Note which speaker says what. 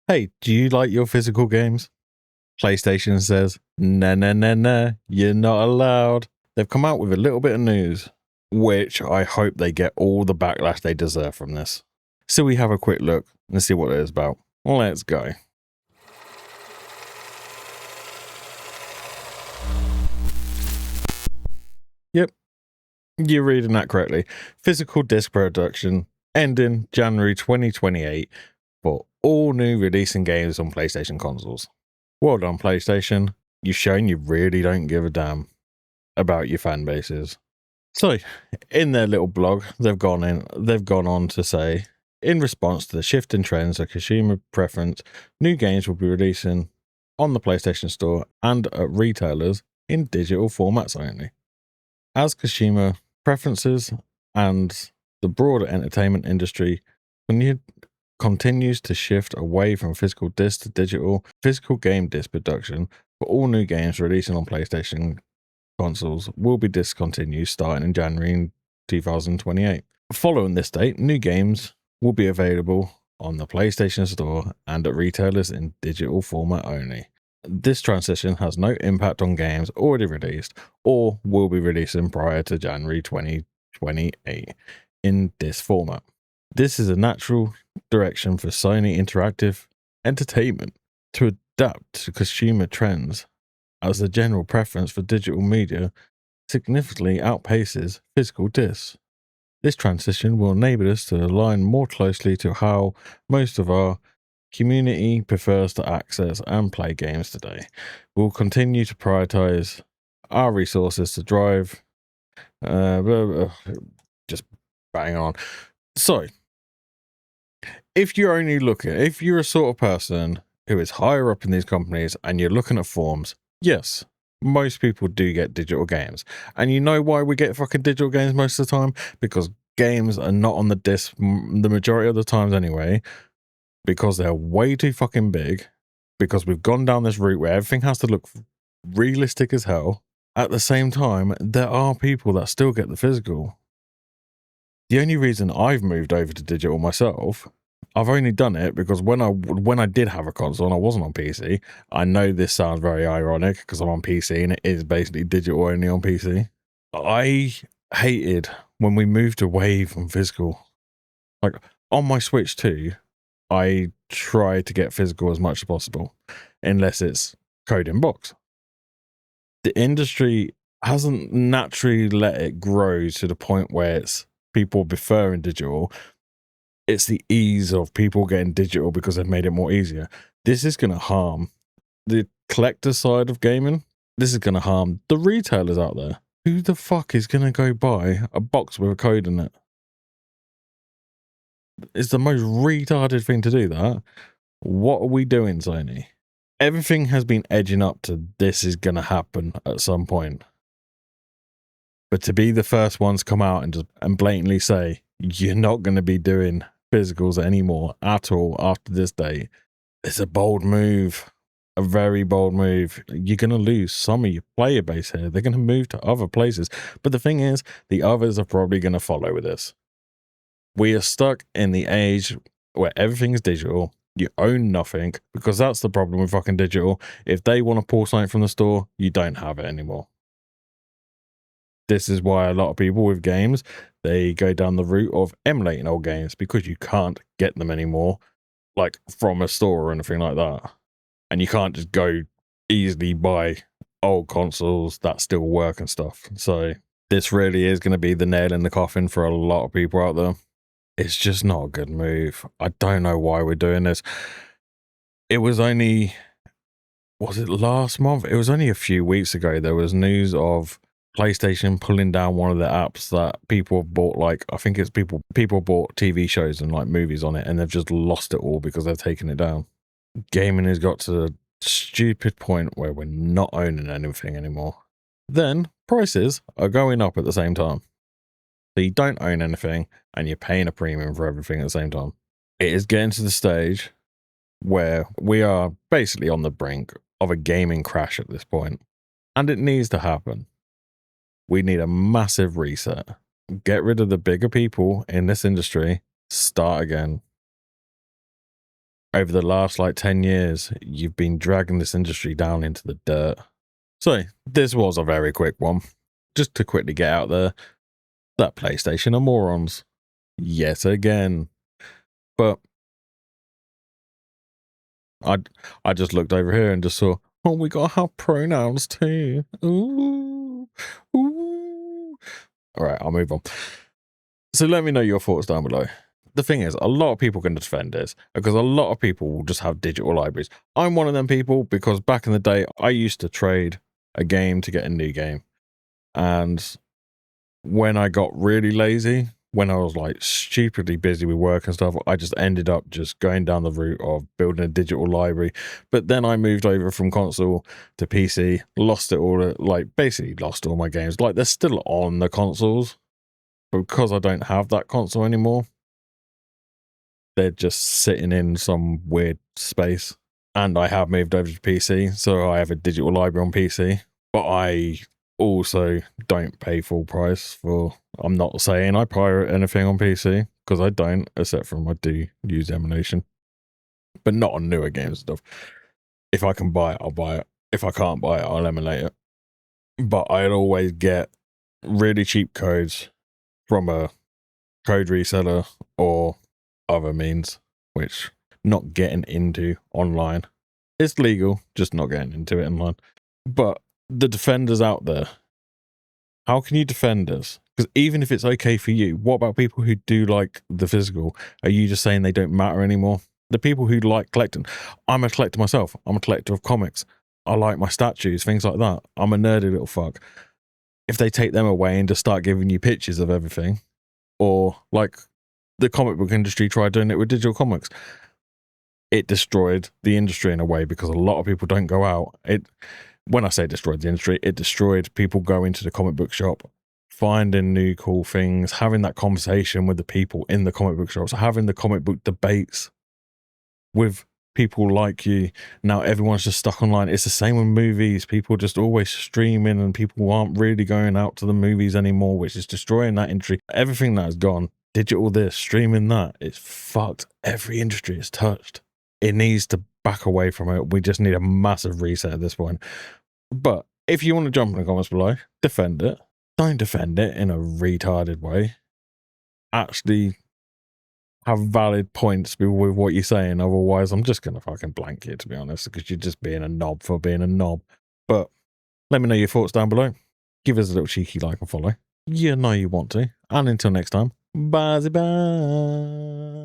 Speaker 1: Hey, do you like your physical games? PlayStation says, nah, nah, nah, nah, you're not allowed. They've come out with a little bit of news, which I hope they get all the backlash they deserve from this. So we have a quick look and see what it is about. Let's go. Yep, you're reading that correctly. Physical disc production ending January 2028 for all new releasing games on PlayStation consoles. Well done, PlayStation. You've shown you really don't give a damn about your fan bases. So, in their little blog, they've gone on to say, in response to the shift in trends of consumer preference, new games will be releasing on the PlayStation Store and at retailers in digital formats only. As consumer preferences and the broader entertainment industry continues to shift away from physical disc to digital, physical game disc production for all new games releasing on PlayStation consoles will be discontinued starting in January 2028. Following this date, new games will be available on the PlayStation Store and at retailers in digital format only. This transition has no impact on games already released or will be releasing prior to January 2028 in this format. This is a natural direction for Sony Interactive Entertainment to adapt to consumer trends, as the general preference for digital media significantly outpaces physical discs. This transition will enable us to align more closely to how most of our community prefers to access and play games today. We'll continue to prioritize our resources to drive. Just bang on. So, if you're a sort of person who is higher up in these companies and you're looking at forms, yes, most people do get digital games. And you know why we get fucking digital games most of the time? Because games are not on the disc the majority of the times anyway, because they're way too fucking big, because we've gone down this route where everything has to look realistic as hell. At the same time, there are people that still get the physical. The only reason I've moved over to digital myself, I've only done it because when I did have a console and I wasn't on PC, I know this sounds very ironic because I'm on PC and it is basically digital only on PC. I hated when we moved away from physical. Like on my Switch 2, I try to get physical as much as possible, unless it's code in box. The industry hasn't naturally let it grow to the point where it's people preferring digital. It's the ease of people getting digital because they've made it more easier. This is going to harm the collector side of gaming. This is going to harm the retailers out there. Who the fuck is going to go buy a box with a code in it? It's the most retarded thing to do that. What are we doing, Sony? Everything has been edging up to this is going to happen at some point. But to be the first ones come out and blatantly say, you're not going to be doing physicals anymore at all after this date, it's a bold move. A very bold move. You're going to lose some of your player base here. They're going to move to other places. But the thing is, the others are probably going to follow with this. We are stuck in the age where everything is digital. You own nothing, because that's the problem with fucking digital. If they want to pull something from the store, you don't have it anymore. This is why a lot of people with games, they go down the route of emulating old games, because you can't get them anymore, like from a store or anything like that. And you can't just go easily buy old consoles that still work and stuff. So this really is going to be the nail in the coffin for a lot of people out there. It's just not a good move. I don't know why we're doing this. It was only, was it last month? It was only a few weeks ago. There was news of PlayStation pulling down one of the apps that people have bought. Like, I think it's people bought TV shows and like movies on it, and they've just lost it all because they've taken it down. Gaming has got to the stupid point where we're not owning anything anymore. Then prices are going up at the same time. So you don't own anything and you're paying a premium for everything at the same time. It is getting to the stage where we are basically on the brink of a gaming crash at this point. And it needs to happen. We need a massive reset. Get rid of the bigger people in this industry. Start again. over the last like 10 years, you've been dragging this industry down into the dirt. So this was a very quick one. Just to quickly get out there, that PlayStation are morons. Yet again. But I just looked over here and just saw, oh, we gotta have pronouns too. Ooh. Ooh. Alright, I'll move on. So let me know your thoughts down below. The thing is, a lot of people can defend this because a lot of people will just have digital libraries. I'm one of them people because back in the day, I used to trade a game to get a new game. And when I got really lazy, when I was like stupidly busy with work and stuff, I just ended up just going down the route of building a digital library. But then I moved over from console to PC, lost it all, like basically lost all my games. Like they're still on the consoles, but because I don't have that console anymore, they're just sitting in some weird space. And I have moved over to PC, so I have a digital library on PC, but I also don't pay full price for. I'm not saying I pirate anything on PC because I don't, except for I do use emulation, but not on newer games and stuff. If I can buy it, I'll buy it. If I can't buy it, I'll emulate it. But I'd always get really cheap codes from a code reseller or other means, which not getting into online. It's legal, just not getting into it online. But the defenders out there, how can you defend us? Because even if it's okay for you, what about people who do like the physical? Are you just saying they don't matter anymore? The people who like collecting. I'm a collector myself. I'm a collector of comics. I like my statues, things like that. I'm a nerdy little fuck. If they take them away and just start giving you pictures of everything, or like the comic book industry tried doing it with digital comics, it destroyed the industry in a way because a lot of people don't go out. When I say destroyed the industry, it destroyed people going to the comic book shop, finding new cool things, having that conversation with the people in the comic book shops, having the comic book debates with people like you. Now everyone's just stuck online. It's the same with movies. People just always streaming and people aren't really going out to the movies anymore, which is destroying that industry. Everything that has gone, digital this, streaming that, it's fucked. Every industry is touched. It needs to back away from it. We just need a massive reset at this point. But if you want to jump in the comments below, defend it. Don't defend it in a retarded way. Actually have valid points with what you're saying. Otherwise, I'm just going to fucking blank you, to be honest, because you're just being a knob for being a knob. But let me know your thoughts down below. Give us a little cheeky like and follow. You know you want to. And until next time, bye bye.